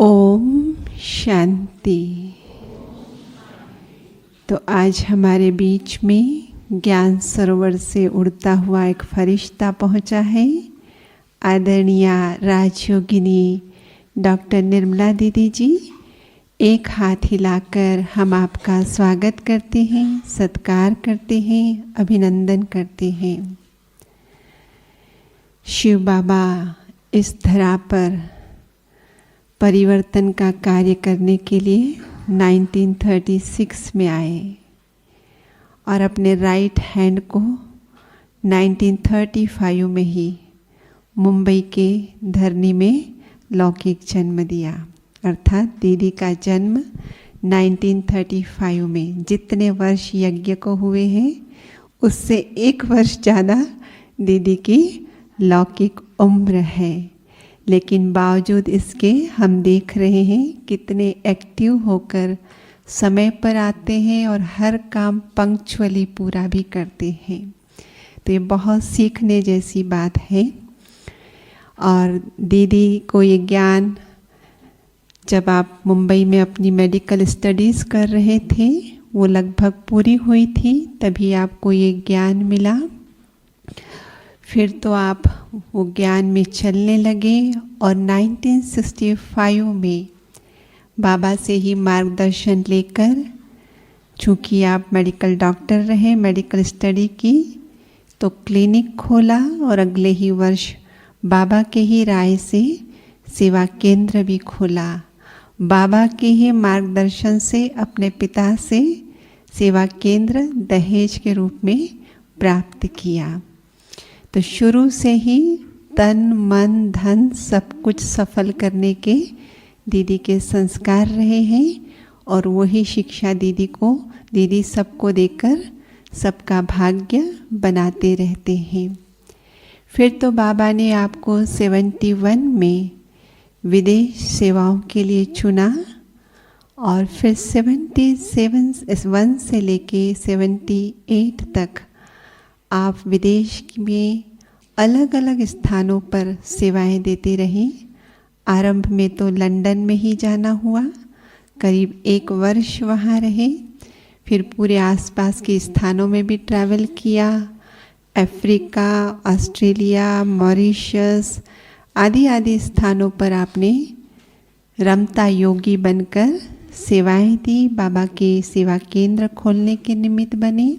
ओम शांति। तो आज हमारे बीच में ज्ञान सरोवर से उड़ता हुआ एक फरिश्ता पहुंचा है। आदरणीय राजयोगिनी डॉक्टर निर्मला दीदी जी, एक हाथ हिलाकर हम आपका स्वागत करते हैं, सत्कार करते हैं, अभिनंदन करते हैं। शिव बाबा इस धरा पर परिवर्तन का कार्य करने के लिए 1936 में आए और अपने राइट हैंड को 1935 में ही मुंबई के धरनी में लौकिक जन्म दिया। अर्थात दीदी का जन्म 1935 में। जितने वर्ष यज्ञ को हुए हैं उससे एक वर्ष ज़्यादा दीदी की लौकिक उम्र है, लेकिन बावजूद इसके हम देख रहे हैं कितने एक्टिव होकर समय पर आते हैं और हर काम पंक्चुअली पूरा भी करते हैं। तो ये बहुत सीखने जैसी बात है। और दीदी को ये ज्ञान जब आप मुंबई में अपनी मेडिकल स्टडीज़ कर रहे थे, वो लगभग पूरी हुई थी, तभी आपको ये ज्ञान मिला। फिर तो आप वो ज्ञान में चलने लगे और 1965 में बाबा से ही मार्गदर्शन लेकर, चूँकि आप मेडिकल डॉक्टर रहे, मेडिकल स्टडी की, तो क्लिनिक खोला और अगले ही वर्ष बाबा के ही राय से सेवा केंद्र भी खोला। बाबा के ही मार्गदर्शन से अपने पिता से सेवा केंद्र दहेज के रूप में प्राप्त किया। तो शुरू से ही तन मन धन सब कुछ सफल करने के दीदी के संस्कार रहे हैं और वही शिक्षा दीदी सबको देकर सबका भाग्य बनाते रहते हैं। फिर तो बाबा ने आपको 71 में विदेश सेवाओं के लिए चुना और फिर 77 से लेके 78 तक आप विदेश में अलग अलग स्थानों पर सेवाएं देते रहे। आरंभ में तो लंदन में ही जाना हुआ, करीब 1 वर्ष वहाँ रहे। फिर पूरे आसपास के स्थानों में भी ट्रैवल किया, अफ्रीका, ऑस्ट्रेलिया, मॉरिशस आदि स्थानों पर आपने रमता योगी बनकर सेवाएं दी। बाबा के सेवा केंद्र खोलने के निमित्त बने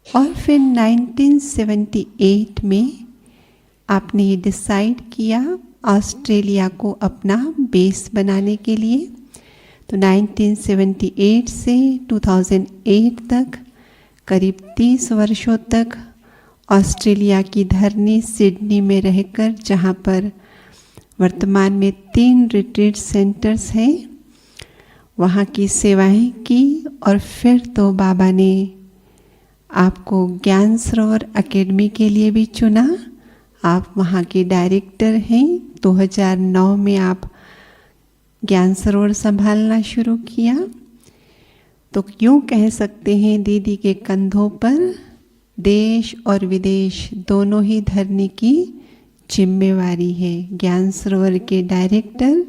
और फिर 1978 में आपने ये डिसाइड किया ऑस्ट्रेलिया को अपना बेस बनाने के लिए। तो 1978 से 2008 तक करीब 30 वर्षों तक ऑस्ट्रेलिया की धरनी सिडनी में रहकर, जहाँ पर वर्तमान में 3 रिट्रीट सेंटर्स हैं, वहाँ की सेवाएं की। और फिर तो बाबा ने आपको ज्ञान सरोवर एकेडमी के लिए भी चुना। आप वहाँ के डायरेक्टर हैं। 2009 में आप ज्ञान सरोवर संभालना शुरू किया। तो यूँ कह सकते हैं दीदी के कंधों पर देश और विदेश दोनों ही धरनी की जिम्मेवारी है। ज्ञान सरोवर के डायरेक्टर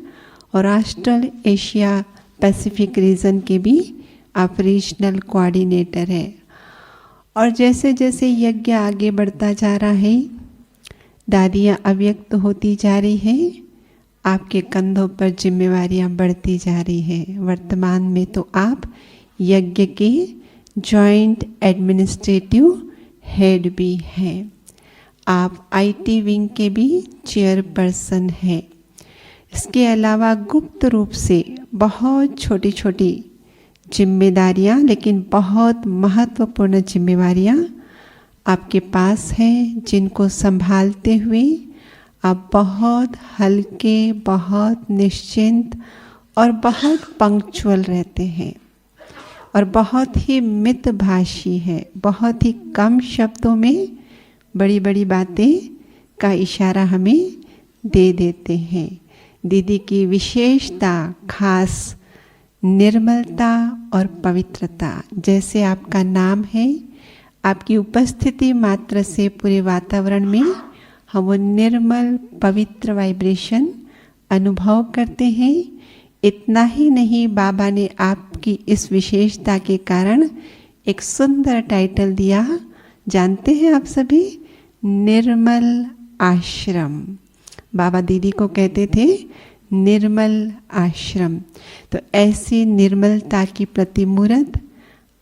और ऑस्ट्रल एशिया पैसिफिक रीजन के भी आप रीजनल कोऑर्डिनेटर है। और जैसे जैसे यज्ञ आगे बढ़ता जा रहा है, दादियाँ अव्यक्त होती जा रही हैं, आपके कंधों पर जिम्मेवारियाँ बढ़ती जा रही हैं। वर्तमान में तो आप यज्ञ के जॉइंट एडमिनिस्ट्रेटिव हेड भी हैं। आप आईटी विंग के भी चेयरपर्सन हैं। इसके अलावा गुप्त रूप से बहुत छोटी छोटी जिम्मेदारियाँ, लेकिन बहुत महत्वपूर्ण जिम्मेवारियाँ आपके पास हैं, जिनको संभालते हुए आप बहुत हल्के, बहुत निश्चिंत और बहुत पंक्चुअल रहते हैं और बहुत ही मितभाषी है। बहुत ही कम शब्दों में बड़ी बड़ी बातें का इशारा हमें दे देते हैं। दीदी की विशेषता खास निर्मलता और पवित्रता। जैसे आपका नाम है, आपकी उपस्थिति मात्र से पूरे वातावरण में हम वो निर्मल पवित्र वाइब्रेशन अनुभव करते हैं। इतना ही नहीं, बाबा ने आपकी इस विशेषता के कारण एक सुंदर टाइटल दिया, जानते हैं आप सभी? निर्मल आश्रम। बाबा दीदी को कहते थे निर्मल आश्रम। तो ऐसी निर्मलता की प्रतिमूर्त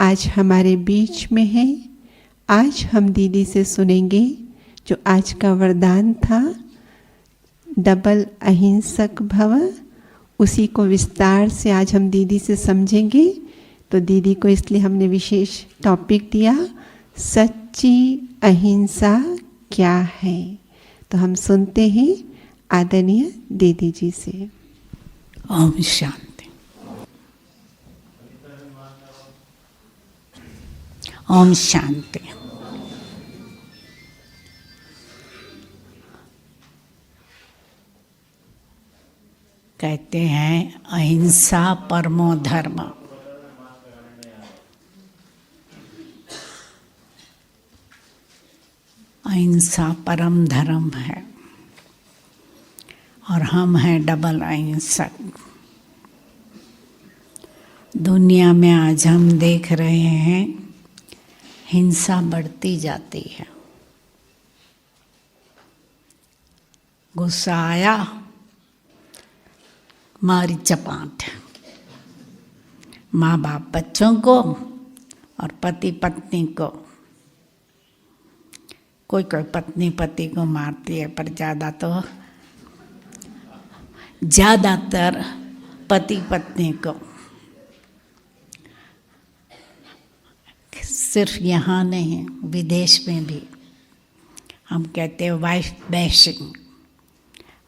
आज हमारे बीच में है। आज हम दीदी से सुनेंगे जो आज का वरदान था, डबल अहिंसक भव। उसी को विस्तार से आज हम दीदी से समझेंगे। तो दीदी को इसलिए हमने विशेष टॉपिक दिया, सच्ची अहिंसा क्या है। तो हम सुनते हैं आदरणीय दीदी जी से। ओम शांति। ओम शांति। कहते हैं अहिंसा परमो धर्म। अहिंसा परम धर्म है और हम हैं डबल अहिंसक। दुनिया में आज हम देख रहे हैं हिंसा बढ़ती जाती है। गुस्सा आया, मारी चपाट। माँ बाप बच्चों को और पति पत्नी को। कोई कोई पत्नी पति को मारती है, पर ज़्यादातर पति पत्नी को। सिर्फ यहाँ नहीं, विदेश में भी हम कहते हैं वाइफ बैशिंग,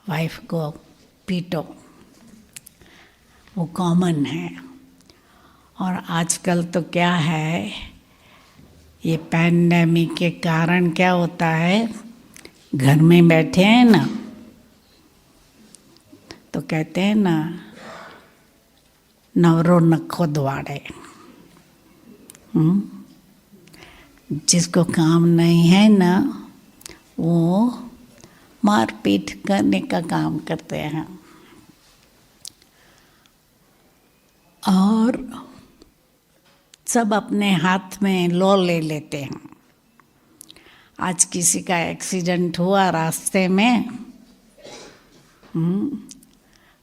वाइफ को पीटो, वो कॉमन है। और आजकल तो क्या है, ये पैंडेमिक के कारण क्या होता है, घर में बैठे हैं ना, तो कहते हैं ना, नवरो नखो द्वाड़े। जिसको काम नहीं है ना, वो मारपीट करने का काम करते हैं। और सब अपने हाथ में लॉ ले लेते हैं। आज किसी का एक्सीडेंट हुआ रास्ते में,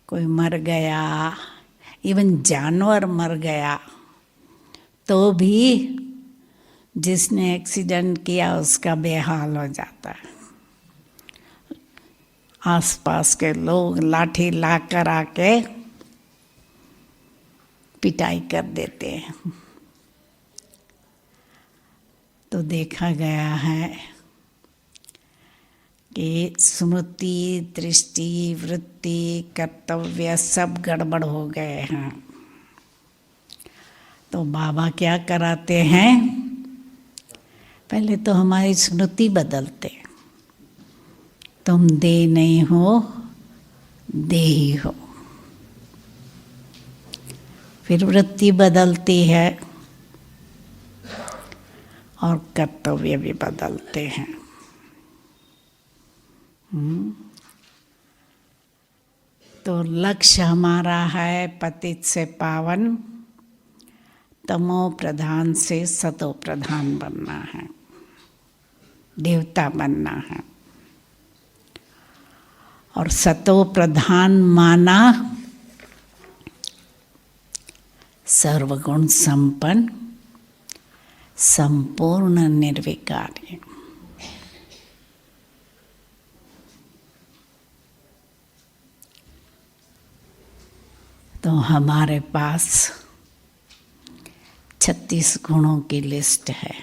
कोई मर गया, इवन जानवर मर गया, तो भी जिसने एक्सीडेंट किया उसका बेहाल हो जाता है। आसपास के लोग लाठी लाकर आके पिटाई कर देते हैं। तो देखा गया है कि स्मृति, दृष्टि, वृत्ति, कर्तव्य सब गड़बड़ हो गए हैं। तो बाबा क्या कराते हैं, पहले तो हमारी स्मृति बदलते। तुम दे नहीं हो, देही हो। फिर वृत्ति बदलती है और कर्तव्य भी बदलते हैं। तो लक्ष्य हमारा है पतित से पावन, तमो प्रधान से सतो प्रधान बनना है, देवता बनना है। और सतो प्रधान माना सर्वगुण संपन्न, संपूर्ण निर्विकारी। तो हमारे पास 36 गुणों की लिस्ट है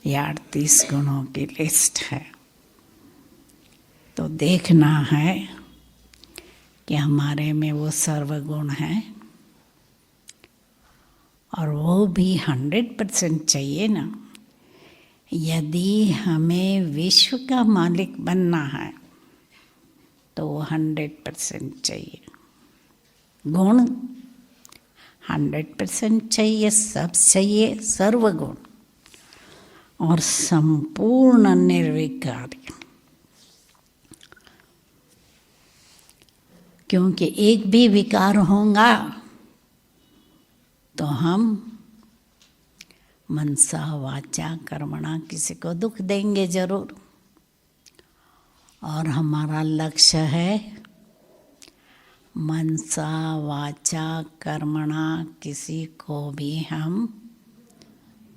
या 38 गुणों की लिस्ट है। तो देखना है कि हमारे में वो सर्वगुण है, और वो भी 100% चाहिए ना। यदि हमें विश्व का मालिक बनना है तो वो 100% चाहिए। गुण 100% चाहिए, सब चाहिए, सर्वगुण और संपूर्ण निर्विकारी। क्योंकि एक भी विकार होगा तो हम मनसा वाचा कर्मणा किसी को दुख देंगे जरूर। और हमारा लक्ष्य है मनसा वाचा कर्मणा किसी को भी हम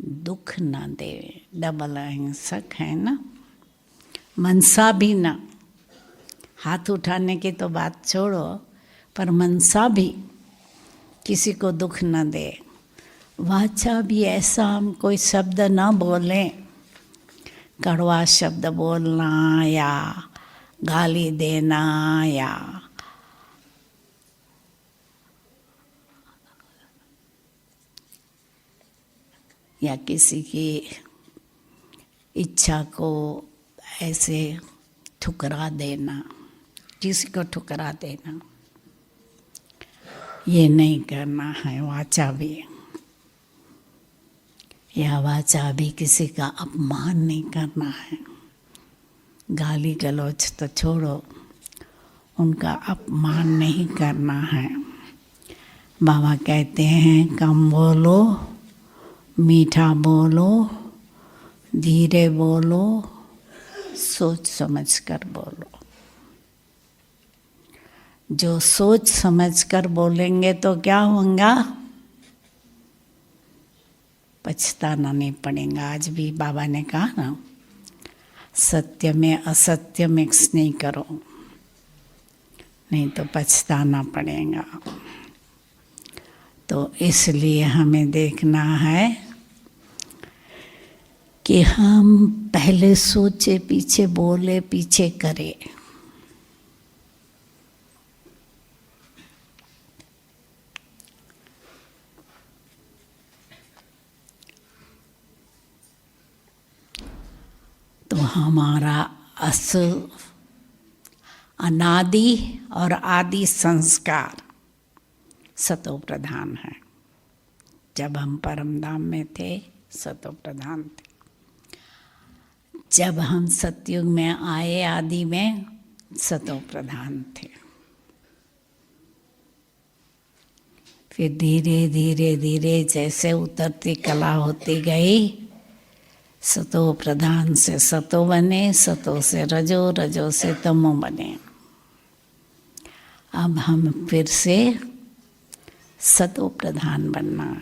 दुख न दे। डबल अहिंसक है ना, मनसा भी ना, हाथ उठाने की तो बात छोड़ो, पर मनसा भी किसी को दुख न दे। वाचा भी ऐसा हम कोई शब्द न बोलें, कड़वा शब्द बोलना या गाली देना या किसी की इच्छा को ऐसे ठुकरा देना, किसी को ठुकरा देना, ये नहीं करना है। वाचा भी, या वाचा भी किसी का अपमान नहीं करना है। गाली गलौज तो छोड़ो, उनका अपमान नहीं करना है। बाबा कहते हैं कम बोलो, मीठा बोलो, धीरे बोलो, सोच समझ कर बोलो। जो सोच समझ कर बोलेंगे तो क्या होगा, पछताना नहीं पड़ेगा। आज भी बाबा ने कहा ना, सत्य में असत्य मिक्स नहीं करो, नहीं तो पछताना पड़ेगा। तो इसलिए हमें देखना है कि हम पहले सोचे, पीछे बोले, पीछे करे। तो हमारा अनादि और आदि संस्कार सतो प्रधान है। जब हम परमधाम में थे सतो प्रधान थे, जब हम सतयुग में आए आदि में सतो प्रधान थे। फिर धीरे धीरे धीरे जैसे उतरती कला होती गई, सतो प्रधान से सतो बने, सतो से रजो, रजो से तमो बने। अब हम फिर से सतो प्रधान बनना।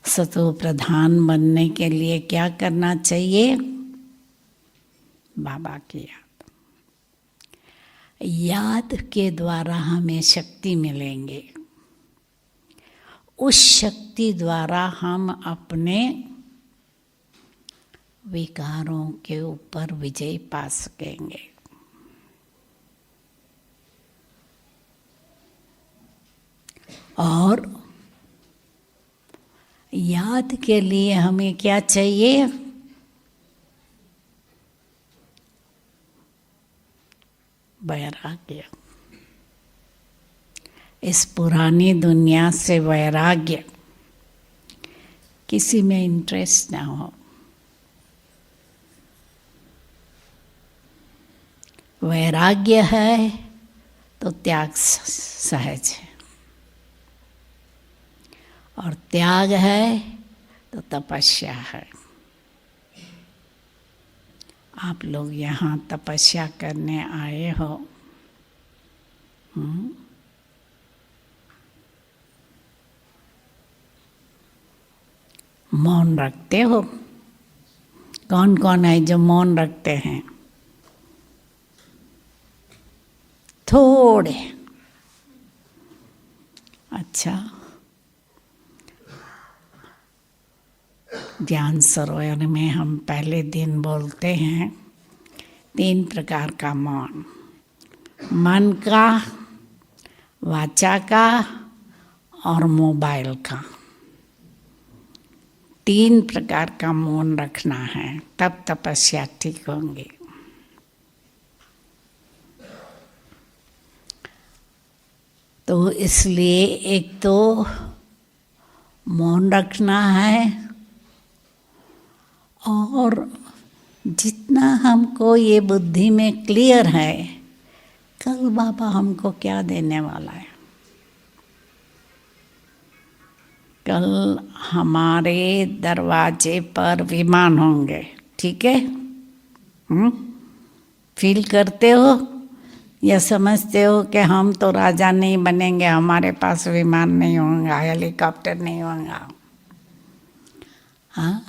सतो प्रधान बनने के लिए क्या करना चाहिए, बाबा की याद। याद के द्वारा हमें शक्ति मिलेंगे, उस शक्ति द्वारा हम अपने विकारों के ऊपर विजय पा सकेंगे। और याद के लिए हमें क्या चाहिए, वैराग्य। इस पुरानी दुनिया से वैराग्य, किसी में इंटरेस्ट ना हो। वैराग्य है तो त्याग सहज है, और त्याग है तो तपस्या है। आप लोग यहाँ तपस्या करने आए हो, मौन रखते हो? कौन कौन है जो मौन रखते हैं? थोड़े। अच्छा, ज्ञान सरोवर में हम पहले दिन बोलते हैं 3 प्रकार का मौन, मन का, वाचा का और मोबाइल का। 3 प्रकार का मौन रखना है, तब तपस्या ठीक होंगी। तो इसलिए एक तो मौन रखना है, और जितना हमको ये बुद्धि में क्लियर है कल बाबा हमको क्या देने वाला है? कल हमारे दरवाजे पर विमान होंगे, ठीक है? फील करते हो या समझते हो कि हम तो राजा नहीं बनेंगे, हमारे पास विमान नहीं होगा, हेलीकॉप्टर नहीं होगा? हाँ,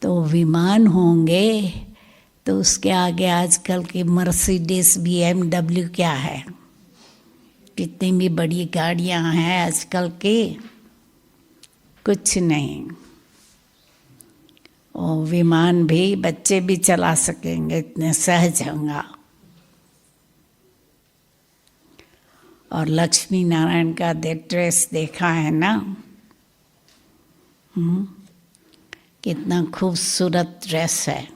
तो विमान होंगे तो उसके आगे आजकल की मर्सिडीज BMW क्या है? कितनी भी बड़ी गाड़ियां हैं आजकल की, कुछ नहीं। और विमान भी बच्चे भी चला सकेंगे, इतने सहज होगा। और लक्ष्मी नारायण का ड्रेस देखा है ना? कितना खूबसूरत ड्रेस है,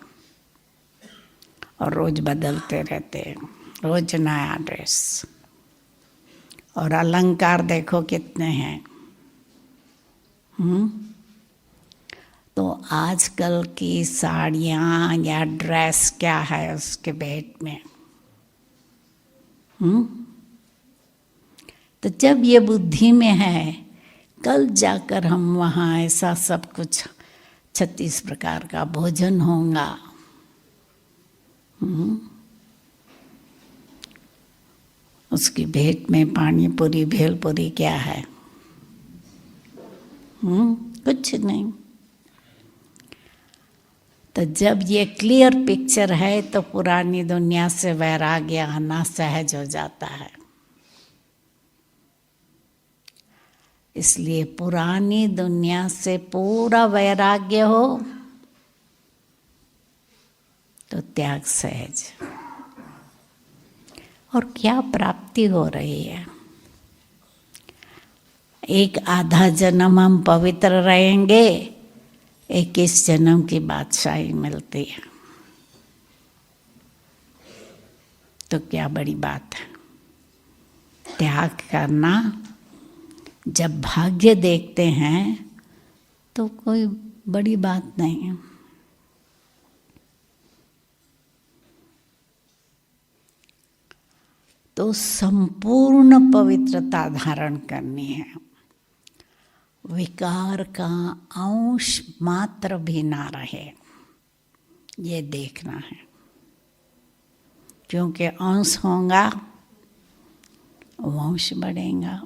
और रोज बदलते रहते हैं, रोज नया ड्रेस। और अलंकार देखो कितने हैं। तो आजकल की साड़ियाँ या ड्रेस क्या है उसके भेंट में? तो जब ये बुद्धि में है, कल जाकर हम वहाँ ऐसा सब कुछ 36 प्रकार का भोजन होगा। उसकी भेंट में पानी पूरी भेलपुरी क्या है? कुछ नहीं। तो जब ये क्लियर पिक्चर है तो पुरानी दुनिया से वैराग्य आना सहज हो जाता है। इसलिए पुरानी दुनिया से पूरा वैराग्य हो तो त्याग सहज। और क्या प्राप्ति हो रही है? एक आधा जन्म हम पवित्र रहेंगे, 21 जन्म की बादशाही मिलती है। तो क्या बड़ी बात है? त्याग करना। जब भाग्य देखते हैं तो कोई बड़ी बात नहीं है। तो संपूर्ण पवित्रता धारण करनी है, विकार का अंश मात्र भी ना रहे, ये देखना है। क्योंकि अंश होगा वंश बढ़ेगा।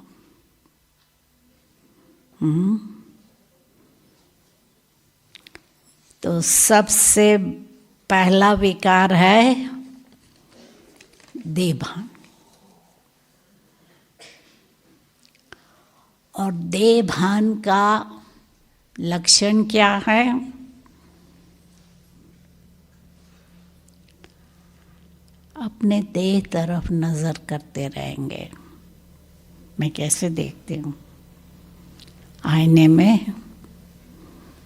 तो सबसे पहला विकार है देहभान। और देहभान का लक्षण क्या है? अपने देह तरफ नजर करते रहेंगे। मैं कैसे देखती हूँ? आईने में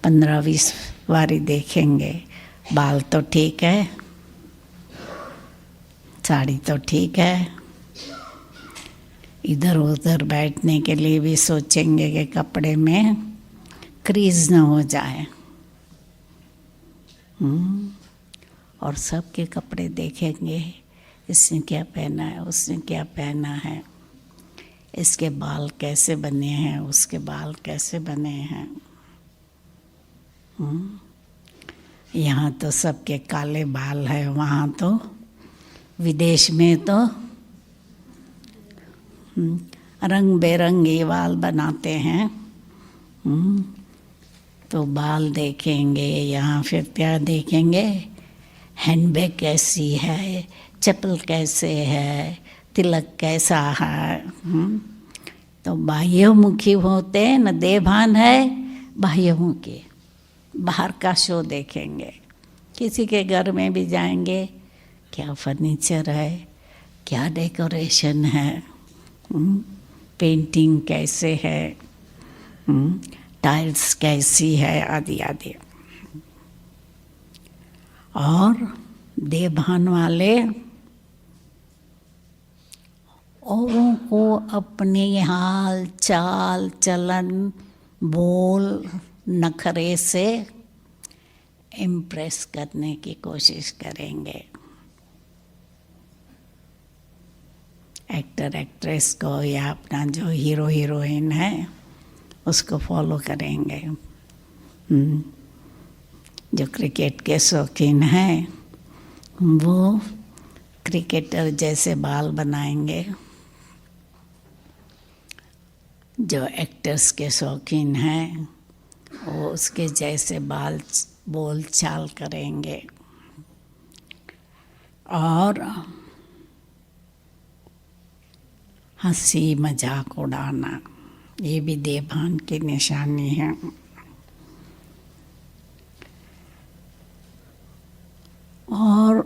15-20 बारी देखेंगे। बाल तो ठीक है, साड़ी तो ठीक है, इधर उधर बैठने के लिए भी सोचेंगे कि कपड़े में क्रीज न हो जाए। और सबके कपड़े देखेंगे, इसने क्या पहना है, उसने क्या पहना है, इसके बाल कैसे बने हैं, उसके बाल कैसे बने हैं। यहाँ तो सबके काले बाल है, वहाँ तो विदेश में तो रंग बेरंगे बाल बनाते हैं। तो बाल देखेंगे, यहाँ फिर क्या देखेंगे? हैंडबैग कैसी है, चप्पल कैसे है, तिलक कैसा है। तो बाह्यमुखी होते हैं न, देहभान है बाह्यमुखी, बाहर का शो देखेंगे। किसी के घर में भी जाएंगे, क्या फर्नीचर है, क्या डेकोरेशन है, पेंटिंग कैसे है, टाइल्स कैसी है, आदि आदि। और देहभान वाले औरों को अपने हाल चाल चलन बोल नखरे से इम्प्रेस करने की कोशिश करेंगे। एक्टर एक्ट्रेस को या अपना जो हीरो हीरोइन है उसको फॉलो करेंगे। जो क्रिकेट के शौकीन हैं वो क्रिकेटर जैसे बाल बनाएंगे, जो एक्टर्स के शौकीन हैं वो उसके जैसे बोल चाल करेंगे। और हंसी मजाक उड़ाना ये भी देवभान की निशानी है। और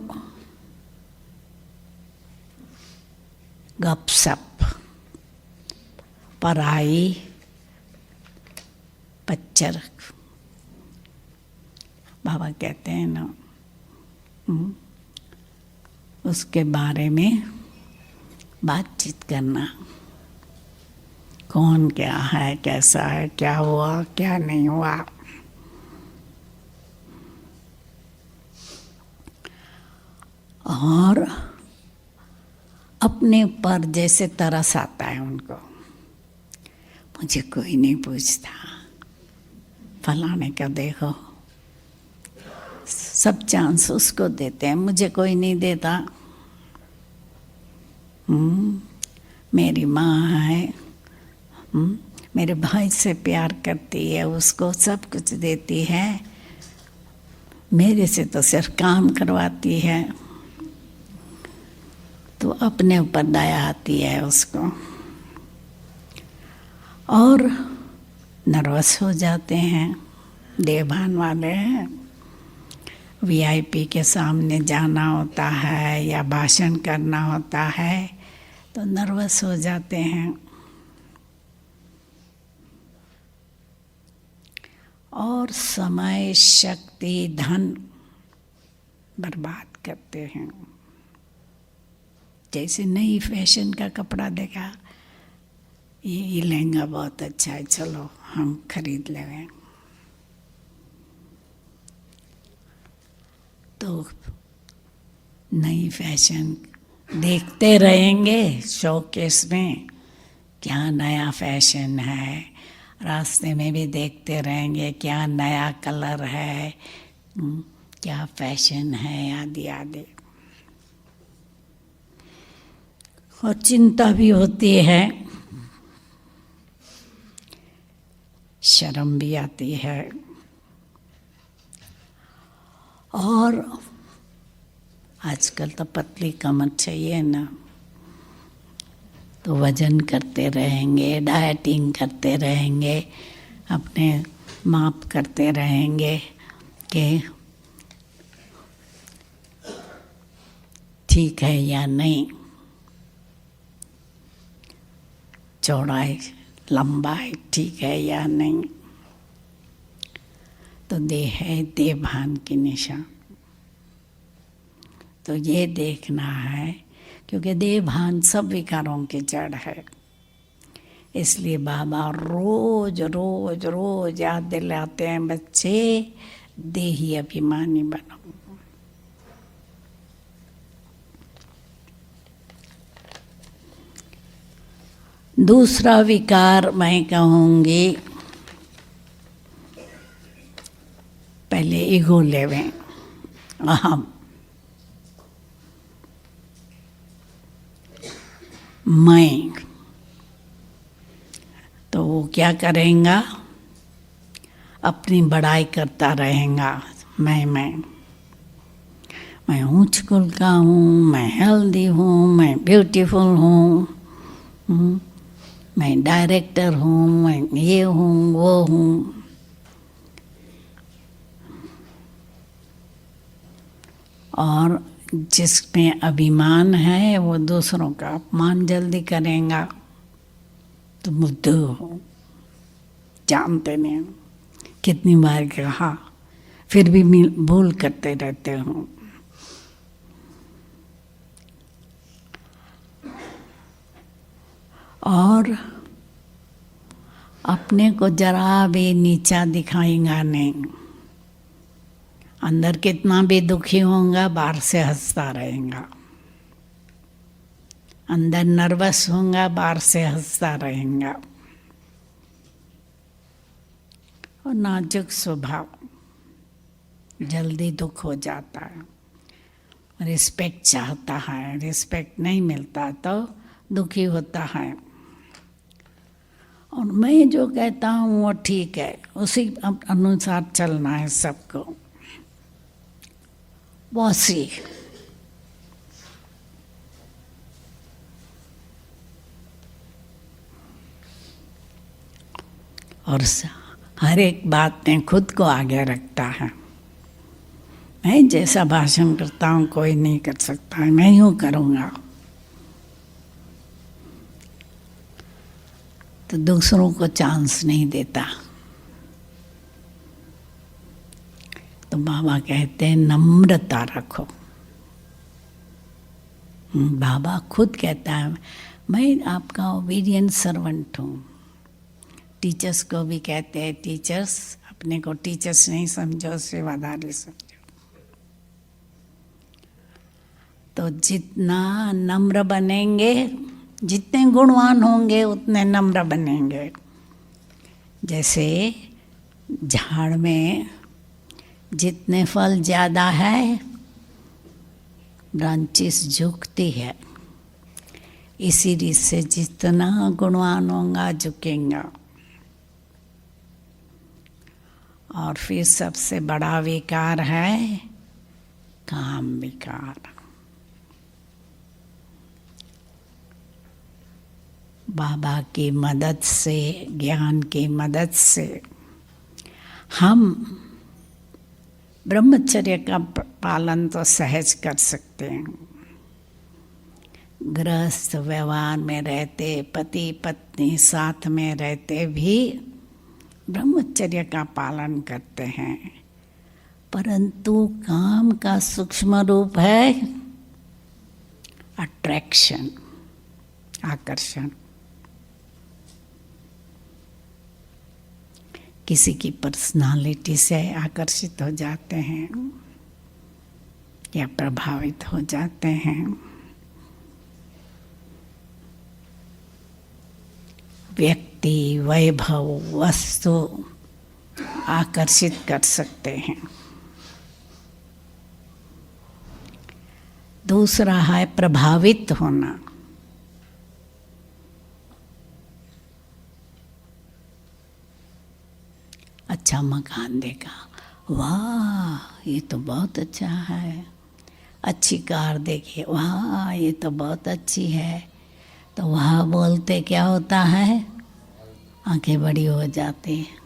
गपशप, पराई पच्चर बाबा कहते हैं ना, उसके बारे में बातचीत करना। कौन क्या है, कैसा है, क्या हुआ क्या नहीं हुआ। और अपने पर जैसे तरस आता है उनको, मुझे कोई नहीं पूछता, फलाने का देखो, सब चांस उसको देते हैं, मुझे कोई नहीं देता। मेरी माँ है, मेरे भाई से प्यार करती है, उसको सब कुछ देती है, मेरे से तो सिर्फ काम करवाती है। तो अपने ऊपर दया आती है उसको और नर्वस हो जाते हैं। देवभान वाले वीआईपी के सामने जाना होता है या भाषण करना होता है तो नर्वस हो जाते हैं। और समय, शक्ति, धन बर्बाद करते हैं। जैसे नई फैशन का कपड़ा देखा, ये लहंगा बहुत अच्छा है, चलो हम खरीद लेंगे। तो नई फैशन देखते रहेंगे शोकेस में, क्या नया फैशन है, रास्ते में भी देखते रहेंगे क्या नया कलर है, क्या फैशन है, आदि आदि। और चिंता भी होती है, शर्म भी आती है। और आजकल तो पतली कमर चाहिए ना, तो वजन करते रहेंगे, डाइटिंग करते रहेंगे, अपने माप करते रहेंगे कि ठीक है या नहीं, चौड़ाई लंबाई ठीक है या नहीं। तो देह है देवभान की निशान। तो ये देखना है, क्योंकि देवभान सब विकारों की जड़ है। इसलिए बाबा रोज रोज रोज याद दिलाते हैं, बच्चे देही अभिमानी बनो। दूसरा विकार मैं कहूँगी, पहले ईगो लेवें, अहम। मैं, तो वो क्या करेगा, अपनी बड़ाई करता रहेगा। मैं ऊंच कुल का हूँ, मैं हेल्दी हूँ, मैं ब्यूटीफुल हूँ, मैं डायरेक्टर हूँ, मैं ये हूँ वो हूँ। और जिसमें अभिमान है वो दूसरों का अपमान जल्दी करेगा। तो बुद्धू हो, जानते नहीं, कितनी बार कहा फिर भी भूल करते रहते हो। और अपने को जरा भी नीचा दिखाएगा नहीं, अंदर कितना भी दुखी होगा बाहर से हंसता रहेगा। अंदर नर्वस होगा, बाहर से हंसता रहेगा। और नाजुक स्वभाव, जल्दी दुख हो जाता है। रिस्पेक्ट चाहता है, रिस्पेक्ट नहीं मिलता तो दुखी होता है। और मैं जो कहता हूँ वो ठीक है, उसी अनुसार चलना है सबको। बॉसी, और हर एक बात में खुद को आगे रखता है। मैं जैसा भाषण करता हूँ कोई नहीं कर सकता, मैं यूँ करूँगा। तो दूसरों को चांस नहीं देता। तो बाबा कहते हैं नम्रता रखो। बाबा खुद कहता है मैं आपका ओबीडियंट सर्वेंट हूँ। टीचर्स को भी कहते हैं, टीचर्स अपने को टीचर्स नहीं समझो, सेवादारी समझो। तो जितना नम्र बनेंगे, जितने गुणवान होंगे उतने नम्र बनेंगे। जैसे झाड़ में जितने फल ज़्यादा है, ब्रांचेस झुकती है, इसी रीत से जितना गुणवान होगा झुकेगा। और फिर सबसे बड़ा विकार है काम विकार। बाबा की मदद से, ज्ञान की मदद से हम ब्रह्मचर्य का पालन तो सहज कर सकते हैं। गृहस्थ व्यवहार में रहते, पति पत्नी साथ में रहते भी ब्रह्मचर्य का पालन करते हैं, परंतु काम का सूक्ष्म रूप है अट्रैक्शन, आकर्षण। किसी की पर्सनालिटी से आकर्षित हो जाते हैं या प्रभावित हो जाते हैं। व्यक्ति, वैभव, वस्तु आकर्षित कर सकते हैं। दूसरा है प्रभावित होना। अच्छा मकान देखा, वाह ये तो बहुत अच्छा है। अच्छी कार देखी, वाह ये तो बहुत अच्छी है। तो वह बोलते क्या होता है, आंखें बड़ी हो जाती है।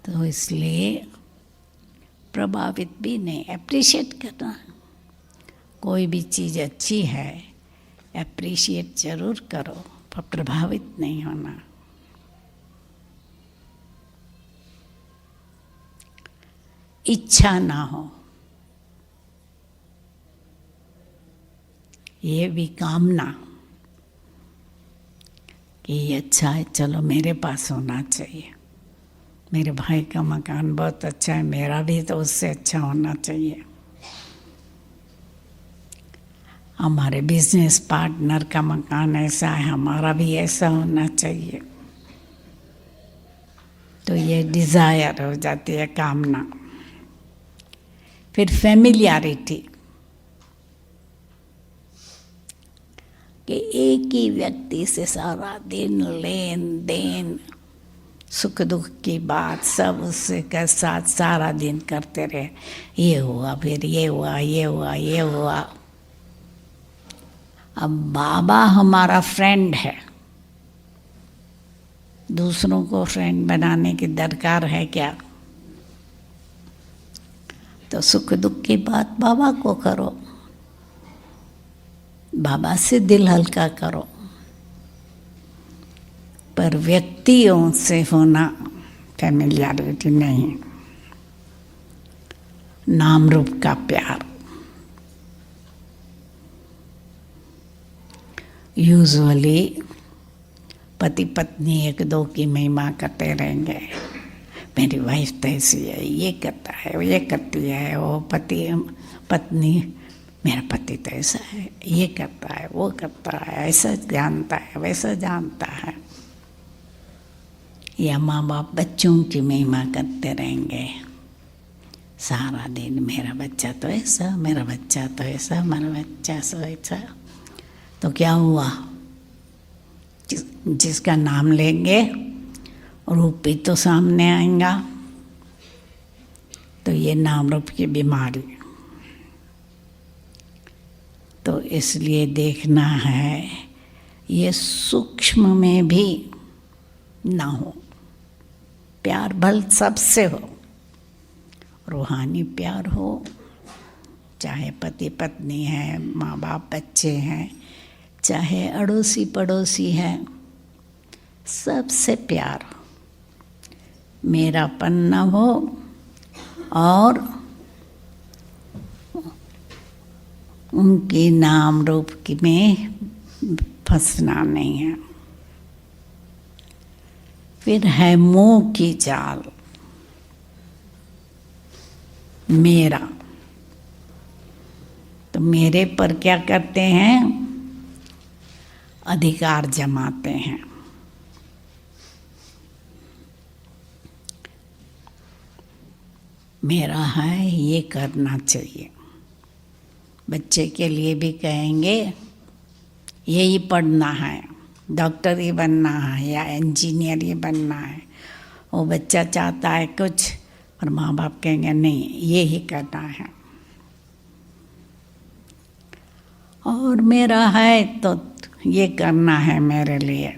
तो इसलिए प्रभावित भी नहीं, एप्रिशिएट करना। कोई भी चीज़ अच्छी है, एप्रिशिएट जरूर करो, पर प्रभावित नहीं होना। इच्छा ना हो, ये भी कामना कि ये अच्छा है, चलो मेरे पास होना चाहिए। मेरे भाई का मकान बहुत अच्छा है, मेरा भी तो उससे अच्छा होना चाहिए। हमारे बिजनेस पार्टनर का मकान ऐसा है, हमारा भी ऐसा होना चाहिए। तो ये डिज़ायर हो जाती है, कामना। फिर फैमिलियरिटी, कि एक ही व्यक्ति से सारा दिन लेन देन, सुख दुख की बात सब उससे के साथ सारा दिन करते रहे। ये हुआ, फिर ये हुआ, ये हुआ, ये हुआ। अब बाबा हमारा फ्रेंड है, दूसरों को फ्रेंड बनाने की दरकार है क्या? तो सुख दुख की बात बाबा को करो, बाबा से दिल हल्का करो। पर व्यक्तियों से होना फैमिलियरिटी नहीं, नाम रूप का प्यार। यूजुअली पति पत्नी एक दो की महिमा करते रहेंगे, मेरी वाइफ तो ऐसी है, ये करता है, ये करती है, वो पत्नी मेरा पति तो ऐसा है, ये करता है, वो करता है, ऐसा जानता है, वैसा जानता है। या माँ बाप बच्चों की महिमा करते रहेंगे सारा दिन, मेरा बच्चा तो ऐसा, मेरा बच्चा तो ऐसा, मेरा बच्चा तो ऐसा। तो क्या हुआ, जिसका नाम लेंगे रूप भी तो सामने आएगा। तो ये नाम रूप की बीमारी, तो इसलिए देखना है ये सूक्ष्म में भी ना हो। प्यार भल सबसे हो, रूहानी प्यार हो, चाहे पति पत्नी है, माँ बाप बच्चे हैं, चाहे अड़ोसी पड़ोसी है, सबसे प्यार, मेरापन न हो और उनके नाम रूप में फंसना नहीं है। फिर है मोह की जाल, मेरा, तो मेरे पर क्या करते हैं, अधिकार जमाते हैं। मेरा है, ये करना चाहिए। बच्चे के लिए भी कहेंगे यही पढ़ना है, डॉक्टर ही बनना है या इंजीनियर ही बनना है। वो बच्चा चाहता है कुछ और माँ बाप कहेंगे नहीं, ये ही करना है। और मेरा है तो ये करना है मेरे लिए।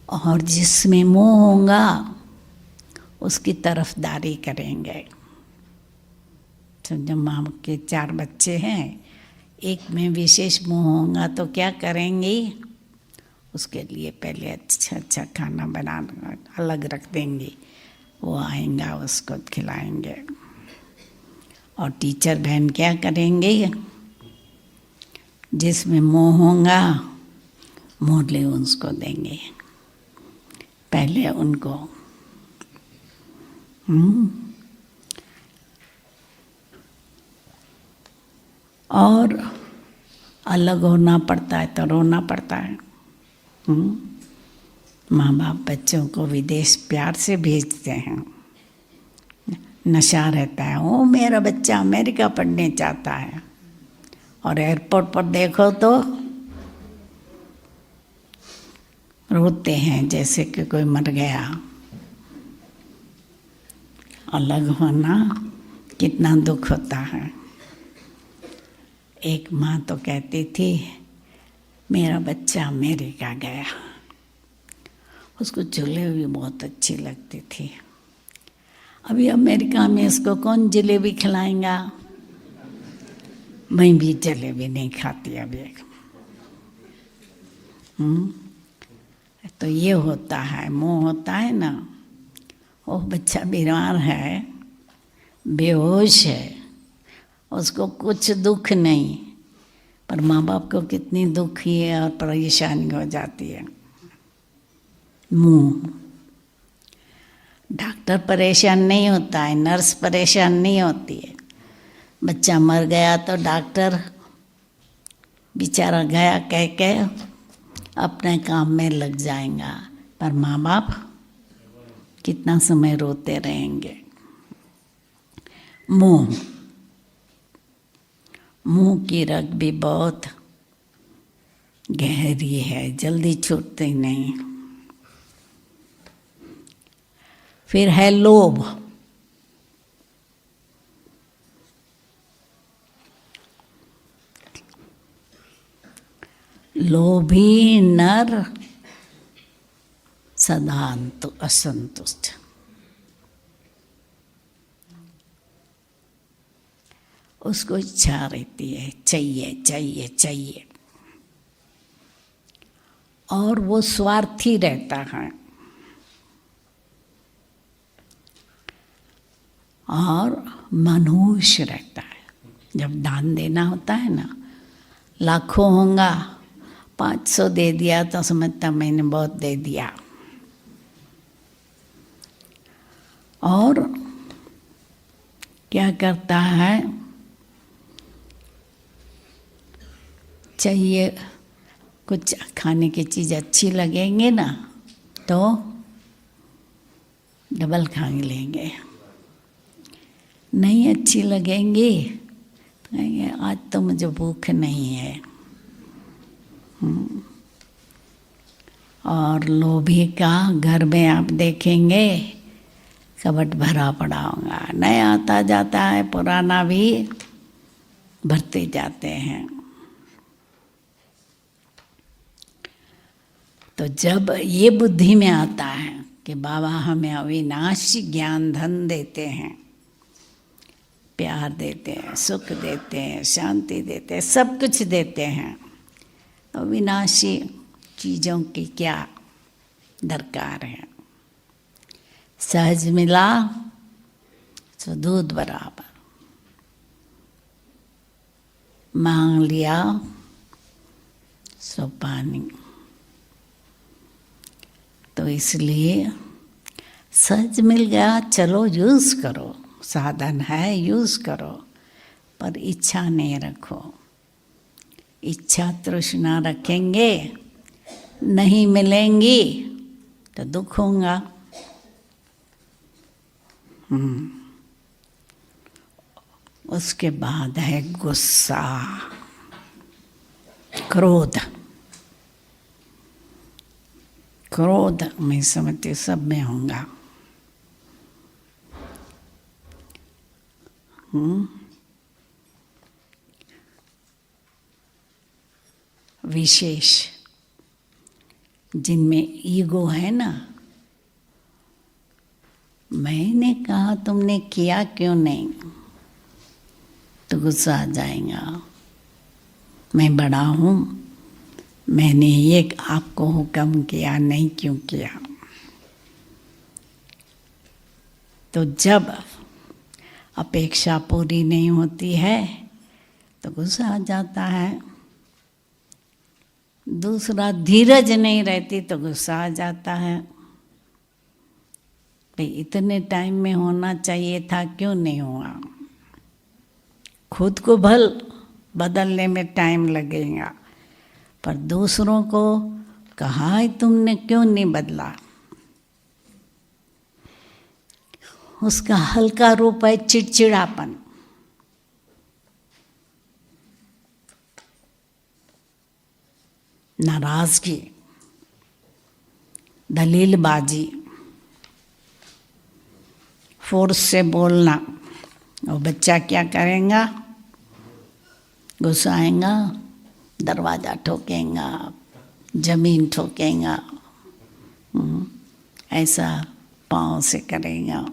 और जिसमें मोह होगा उसकी तरफदारी करेंगे। समझो माँ के 4 बच्चे हैं, एक में विशेष मोह होगा तो क्या करेंगी, उसके लिए पहले अच्छा अच्छा खाना बना अलग रख देंगी, वो आएगा उसको खिलाएंगे। और टीचर बहन क्या करेंगे, जिसमें मोह होगा मोडले उसको देंगे, पहले उनको। और अलग होना पड़ता है तो रोना पड़ता है। माँ बाप बच्चों को विदेश प्यार से भेजते हैं, नशा रहता है, वो मेरा बच्चा अमेरिका पढ़ने चाहता है, और एयरपोर्ट पर देखो तो रोते हैं जैसे कि कोई मर गया। अलग होना कितना दुख होता है। एक माँ तो कहती थी मेरा बच्चा अमेरिका गया, उसको जलेबी बहुत अच्छी लगती थी। अभी अमेरिका में इसको कौन जलेबी खिलाएगा, मैं भी जलेबी नहीं खाती अभी। तो ये होता है, मोह होता है ना। वो बच्चा बीमार है, बेहोश है, उसको कुछ दुख नहीं, पर माँ बाप को कितनी दुखी है और परेशानी हो जाती है। मुँह, डॉक्टर परेशान नहीं होता है, नर्स परेशान नहीं होती है। बच्चा मर गया तो डॉक्टर बेचारा गया कह के अपने काम में लग जाएगा, पर माँ बाप कितना समय रोते रहेंगे। मुँह, मुँह की रग भी बहुत गहरी है, जल्दी छूटती नहीं। फिर है लोभ। लोभी नर सदा असंतुष्ट। उसको इच्छा रहती है, चाहिए चाहिए चाहिए, और वो स्वार्थी रहता है। और मनुष्य रहता है। जब दान देना होता है ना, लाखों होगा 500 दे दिया तो समझता मैंने बहुत दे दिया। और क्या करता है, चाहिए कुछ खाने की चीज़ अच्छी लगेंगे ना तो डबल खा लेंगे, नहीं अच्छी लगेंगी तो कहेंगे आज तो मुझे भूख नहीं है। और लोभी का घर में आप देखेंगे कबट भरा पड़ा होगा, नया आता जाता है, पुराना भी भरते जाते हैं। तो जब ये बुद्धि में आता है कि बाबा हमें अविनाशी ज्ञान धन देते हैं, प्यार देते हैं, सुख देते हैं, शांति देते हैं, सब कुछ देते हैं, तो अविनाशी चीज़ों की क्या दरकार है। सहज मिला तो दूध बराबर, मांग लिया सो पानी। तो इसलिए सहज मिल गया, चलो यूज़ करो, साधन है यूज़ करो, पर इच्छा नहीं रखो। इच्छा तृष्णा रखेंगे, नहीं मिलेंगी तो दुख होगा। उसके बाद है गुस्सा, क्रोध। क्रोध मैं समझती सब में होगा। विशेष जिनमें ईगो है ना, मैंने कहा तुमने किया क्यों नहीं, तो गुस्सा आ जाएगा। मैं बड़ा हूँ, मैंने ये आपको हुक्म किया, नहीं क्यों किया। तो जब अपेक्षा पूरी नहीं होती है तो गुस्सा आ जाता है। दूसरा, धीरज नहीं रहती तो गुस्सा आ जाता है, भाई इतने टाइम में होना चाहिए था, क्यों नहीं हुआ। खुद को भल बदलने में टाइम लगेगा, पर दूसरों को कहा है तुमने क्यों नहीं बदला। उसका हल्का रूप है चिड़चिड़ापन। नाराजगी, दलीलबाजी, फोर्स से बोलना। और बच्चा क्या करेगा, गुस्सा आएगा, दरवाज़ा ठोकेगा, जमीन ठोकेगा, ऐसा पाँव से करेगा।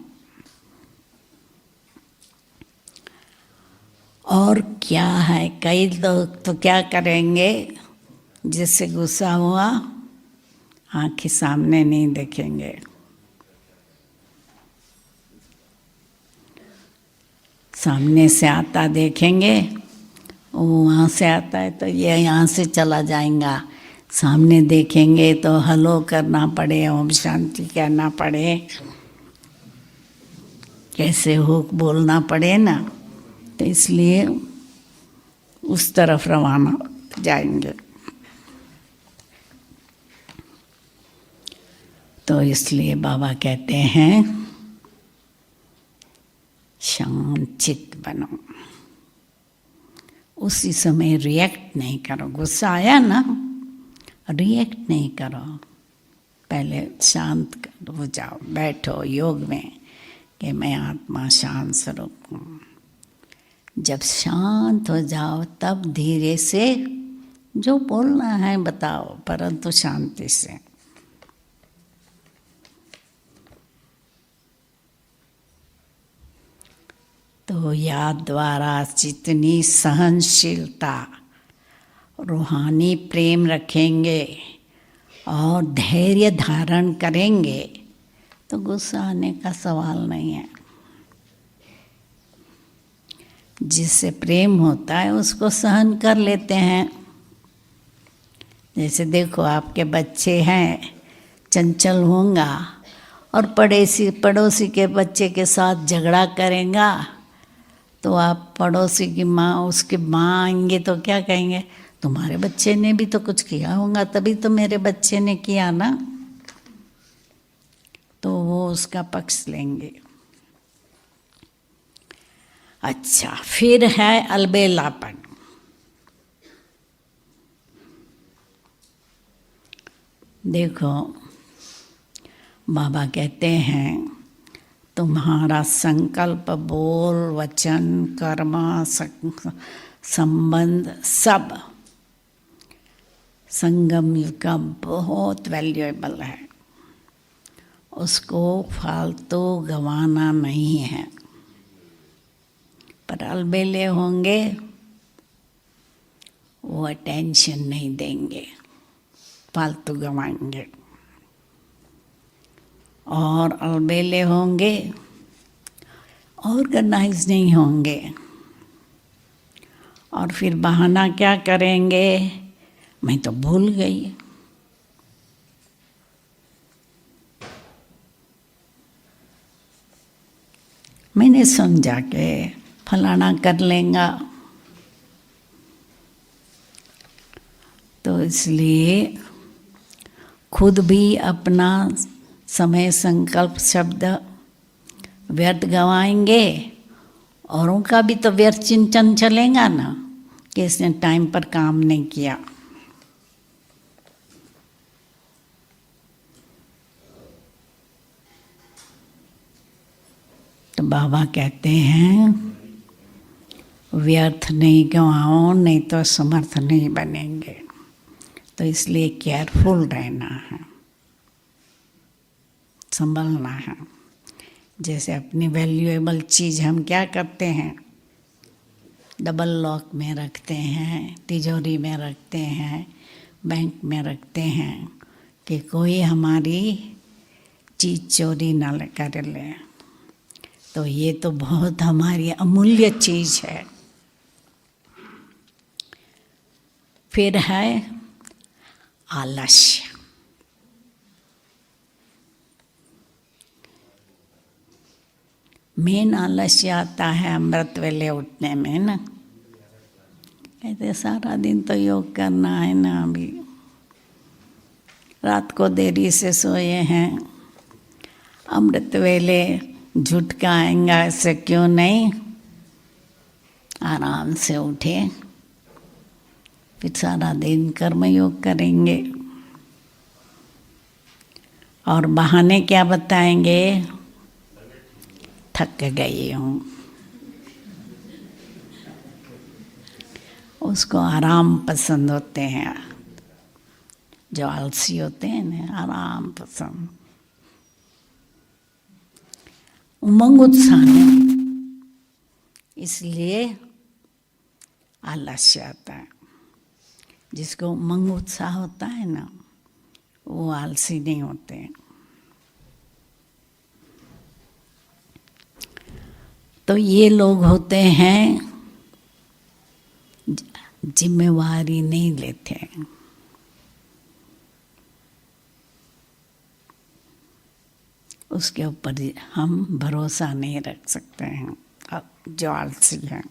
और क्या है, कई लोग तो क्या करेंगे, जिससे गुस्सा हुआ आँखें सामने नहीं देखेंगे, सामने से आता देखेंगे, वो वहाँ से आता है तो ये यहाँ से चला जाएगा। सामने देखेंगे तो हेलो करना पड़े, ओम शांति कहना पड़े, कैसे हो बोलना पड़े ना, तो इसलिए उस तरफ रवाना जाएंगे। तो इसलिए बाबा कहते हैं शांत चित्त बनो, उसी समय रिएक्ट नहीं करो। गुस्सा आया ना, रिएक्ट नहीं करो, पहले शांत हो जाओ, बैठो योग में कि मैं आत्मा शांत स्वरूप हूँ। जब शांत हो जाओ तब धीरे से जो बोलना है बताओ, परंतु शांति से। तो याद द्वारा जितनी सहनशीलता, रूहानी प्रेम रखेंगे और धैर्य धारण करेंगे तो गुस्सा आने का सवाल नहीं है। जिससे प्रेम होता है उसको सहन कर लेते हैं, जैसे देखो आपके बच्चे हैं, चंचल होंगे और पड़ोसी के बच्चे के साथ झगड़ा करेगा, तो आप पड़ोसी की माँ, उसकी माँ आएंगे तो क्या कहेंगे, तुम्हारे बच्चे ने भी तो कुछ किया होगा तभी तो मेरे बच्चे ने किया ना, तो वो उसका पक्ष लेंगे। अच्छा, फिर है अलबेलापन। देखो बाबा कहते हैं तुम्हारा संकल्प, बोल, वचन, कर्म, संबंध सब संगम युग का बहुत वैल्यूएबल है, उसको फालतू गंवाना नहीं है। पर अलबेले होंगे वो अटेंशन नहीं देंगे, फालतू गंवाएंगे। और अलबेले होंगे, ऑर्गेनाइज नहीं होंगे, और फिर बहाना क्या करेंगे, मैं तो भूल गई। मैंने समझा के फलाना कर लेगा, तो इसलिए खुद भी अपना समय, संकल्प, शब्द व्यर्थ गवाएंगे, औरों का भी तो व्यर्थ चिंतन चलेगा ना कि इसने टाइम पर काम नहीं किया। तो बाबा कहते हैं व्यर्थ नहीं गवाओ, नहीं तो समर्थ नहीं बनेंगे। तो इसलिए केयरफुल रहना है, संभलना है। जैसे अपनी वैल्यूएबल चीज़ हम क्या करते हैं, डबल लॉक में रखते हैं, तिजोरी में रखते हैं, बैंक में रखते हैं कि कोई हमारी चीज़ चोरी ना कर ले। तो ये तो बहुत हमारी अमूल्य चीज़ है। फिर है आलस्य। मेन आलस्य आता है अमृत वेले उठने में ना, कहते सारा दिन तो योग करना है ना, अभी रात को देरी से सोए हैं, अमृत वेले झुटका आएगा, ऐसे क्यों नहीं आराम से उठे, फिर सारा दिन कर्म योग करेंगे। और बहाने क्या बताएंगे, थक गई हूँ, उसको आराम पसंद होते हैं, जो आलसी होते हैं ना, आराम पसंद, उमंग उत्साह नहीं, इसलिए आलस्य आता है। जिसको उमंग उत्साह होता है ना, वो आलसी नहीं होते हैं। तो ये लोग होते हैं जिम्मेवारी नहीं लेते हैं। उसके ऊपर हम भरोसा नहीं रख सकते हैं, जो आलसी हैं।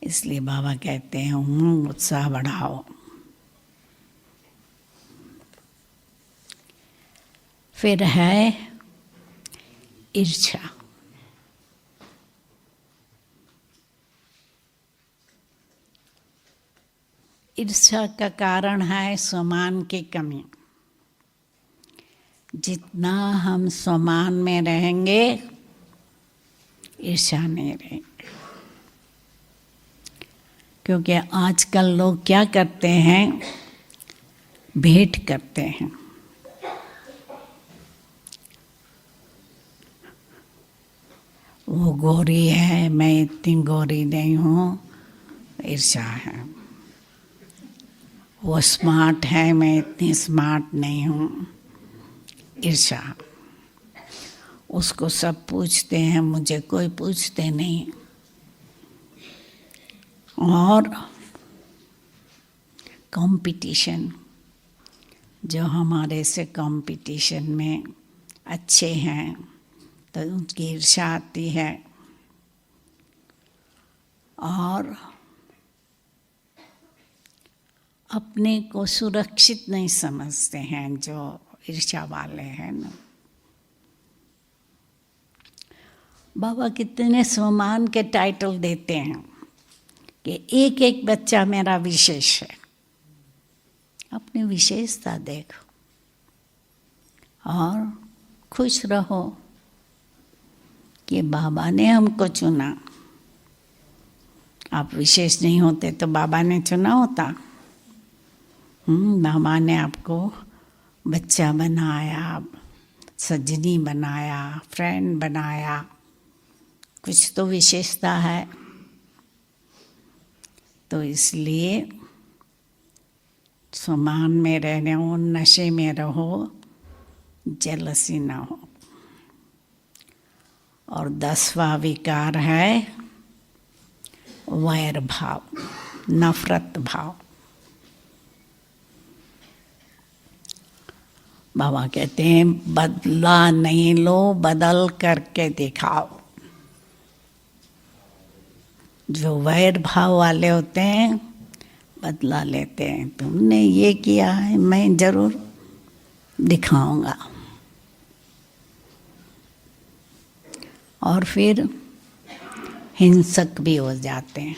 इसलिए बाबा कहते हैं उमंग उत्साह बढ़ाओ। फिर है ईर्ष्या। ईर्ष्या का कारण है सम्मान की कमी। जितना हम सम्मान में रहेंगे, ईर्ष्या नहीं रहेंगे। क्योंकि आजकल लोग क्या करते हैं, भेंट करते हैं। वो गोरी है, मैं इतनी गोरी नहीं हूँ, ईर्ष्या है। वो स्मार्ट है, मैं इतनी स्मार्ट नहीं हूँ, ईर्ष्या। उसको सब पूछते हैं, मुझे कोई पूछते नहीं। और कंपटीशन, जो हमारे से कंपटीशन में अच्छे हैं तो उनकी ईर्ष्या आती है, और अपने को सुरक्षित नहीं समझते हैं जो ईर्ष्या वाले हैं ना। बाबा कितने सम्मान के टाइटल देते हैं कि एक एक बच्चा मेरा विशेष है। अपनी विशेषता देखो और खुश रहो कि बाबा ने हमको चुना। आप विशेष नहीं होते तो बाबा ने चुना होता? बाबा ने आपको बच्चा बनाया, सजनी बनाया, फ्रेंड बनाया, कुछ तो विशेषता है। तो इसलिए सम्मान में रहने हो, नशे में रहो, जेलसी ना हो। और 10वां विकार है वैर भाव, नफरत भाव। बाबा कहते हैं बदला नहीं लो, बदल करके दिखाओ। जो वैर भाव वाले होते हैं बदला लेते हैं, तुमने ये किया है मैं जरूर दिखाऊंगा। और फिर हिंसक भी हो जाते हैं,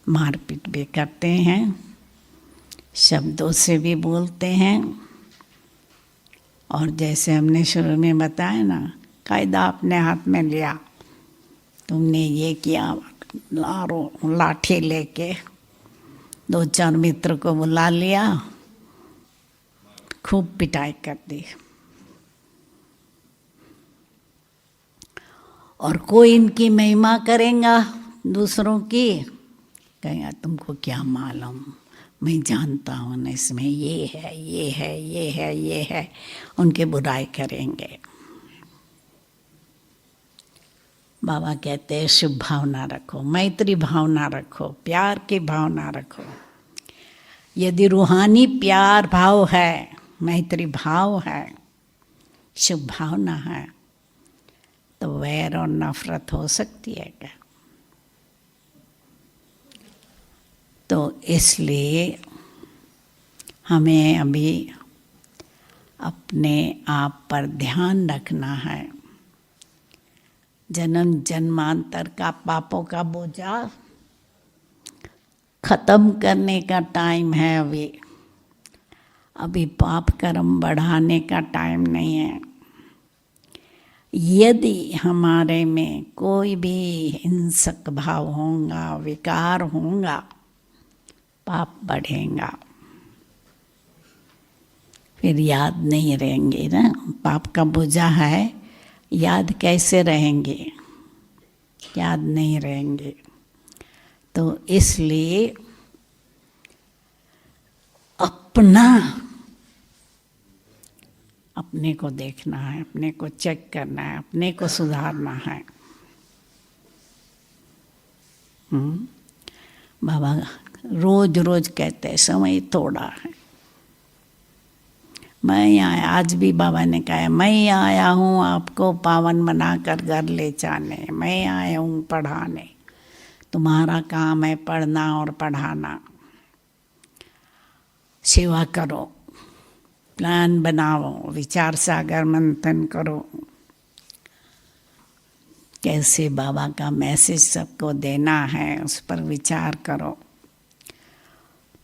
मारपीट भी करते हैं, शब्दों से भी बोलते हैं। और जैसे हमने शुरू में बताया ना, कायदा अपने हाथ में लिया, तुमने ये किया, लाठी लेके 2-4 मित्र को बुला लिया, खूब पिटाई कर दी। और कोई इनकी महिमा करेगा दूसरों की, कहेगा तुमको क्या मालूम, मैं जानता हूँ ना इसमें ये है, ये है, ये है, ये है, उनके बुराई करेंगे। बाबा कहते हैं शुभ भावना रखो, मैत्री भावना रखो, प्यार की भावना रखो। यदि रूहानी प्यार भाव है, मैत्री भाव है, शुभ भावना है, तो वैर और नफरत हो सकती है क्या? तो इसलिए हमें अभी अपने आप पर ध्यान रखना है। जन्म जन्मांतर का पापों का बोझा खत्म करने का टाइम है। अभी पाप कर्म बढ़ाने का टाइम नहीं है। यदि हमारे में कोई भी हिंसक भाव होगा, विकार होगा, पाप बढ़ेगा, फिर याद नहीं रहेंगे ना। पाप का बोझा है, याद कैसे रहेंगे? याद नहीं रहेंगे। तो इसलिए अपने को देखना है, अपने को चेक करना है, अपने को सुधारना है। बाबा रोज रोज कहते हैं समय थोड़ा है। मैं आया, आज भी बाबा ने कहा मैं आया हूँ आपको पावन बनाकर घर ले जाने, मैं आया हूँ पढ़ाने। तुम्हारा काम है पढ़ना और पढ़ाना। सेवा करो, प्लान बनाओ, विचार सागर मंथन करो, कैसे बाबा का मैसेज सबको देना है उस पर विचार करो।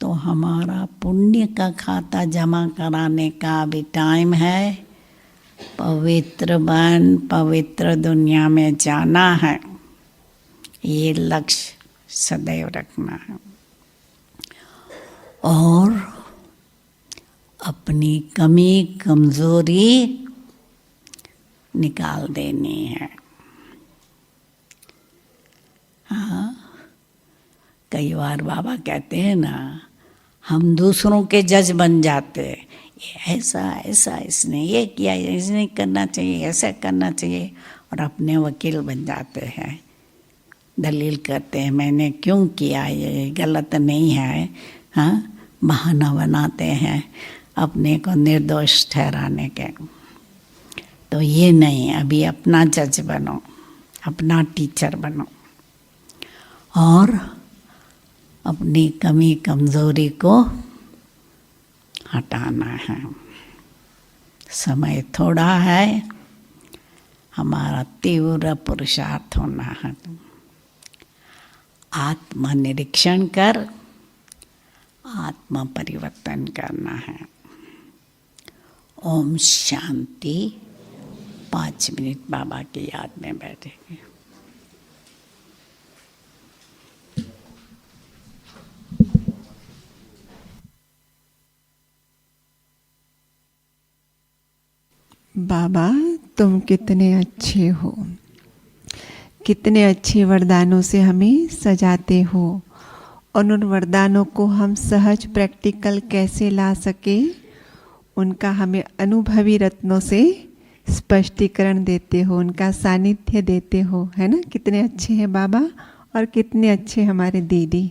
तो हमारा पुण्य का खाता जमा कराने का भी टाइम है। पवित्र बन पवित्र दुनिया में जाना है, ये लक्ष्य सदैव रखना है। और अपनी कमी कमजोरी निकाल देनी है। हाँ, कई बार बाबा कहते हैं ना, हम दूसरों के जज बन जाते हैं। ऐसा ऐसा इसने ये किया, इसने करना चाहिए, ऐसा करना चाहिए, और अपने वकील बन जाते हैं। दलील करते हैं मैंने क्यों किया, ये गलत नहीं है। हाँ, बहाना बनाते हैं अपने को निर्दोष ठहराने के। तो ये नहीं, अभी अपना जज बनो, अपना टीचर बनो और अपनी कमी कमज़ोरी को हटाना है। समय थोड़ा है, हमारा तीव्र पुरुषार्थ होना है। आत्म निरीक्षण कर आत्म परिवर्तन करना है। ओम शांति। 5 मिनट बाबा की याद में बैठेंगे। बाबा तुम कितने अच्छे हो, कितने अच्छे वरदानों से हमें सजाते हो, और उन वरदानों को हम सहज प्रैक्टिकल कैसे ला सके, उनका हमें अनुभवी रत्नों से स्पष्टीकरण देते हो, उनका सानिध्य देते हो, है ना। कितने अच्छे हैं बाबा और कितने अच्छे हमारे दीदी।